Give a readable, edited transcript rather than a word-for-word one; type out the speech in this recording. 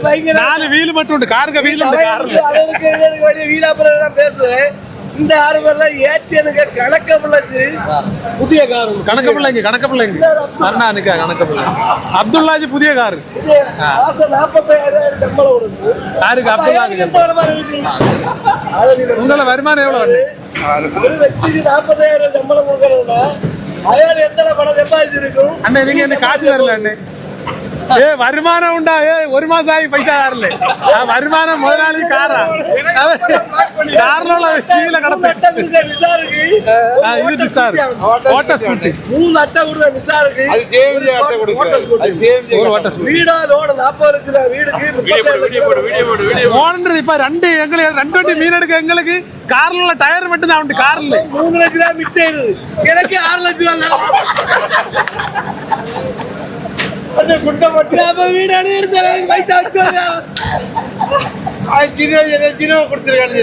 4 wheel மட்டும் உண்டு, காருக்கு வீல் உண்டு. வீடாப்புறம் பேசுவேன். இந்த 6 பேர்லாம் ஏற்றி எனக்கு கணக்க பிள்ளைச்சு புதிய கார். கணக்க பிள்ளைங்க அண்ணா நிக்கா கணக்க பிள்ளை அப்துல்லாஜி புதிய காரு. மாசம் 45,000 சம்பளம் கொடுக்கு. யாருக்கு? அப்துல்லாஜி. உங்களோட வருமானம் எவ்வளவு? ஒரு व्यक्तिக்கு 40,000 சம்பளம் கொடுக்கறதுனா அயாள் எத்தனை பணம் சம்பாதிச்சிருக்கும்? அண்ணே நீங்க என்ன காசு தரல அண்ணே? வருமானம் உண்டா? 1 மாசம் ஆகி பைசா தரல. வருமானம் முதலாளி காரா கார்ல கீழே கடத்த இது நிசார் ஓட்ட ஸ்கூட்டி 3 அட்டை கொடுத்த நிசாருக்கு. அது ஜேஎம்ஜி அட்டை கொடுக்குறாரு. அது ஜேஎம்ஜி ஒரு ஓட்ட ஸ்கூட்டி. வீடா லோன் 40 லட்சம் வீடுக்கு வீடியோ போடு. ஓன்றது இப்ப 2 எங்களுக்கு 2 வண்டி மீன் எடுக்க எங்களுக்கு கார்ல டயர் மட்டும் தான் உண்டு. கார்ல 3 லட்சம் ரூபாய் மிச்சம் ஆயிருது. எனக்கு 6 லட்சம் ரூபாய் குண்டை மட்டும் அப்ப வீடு எடுத்து பைசா வச்சு கொடுத்துருக்கான்னு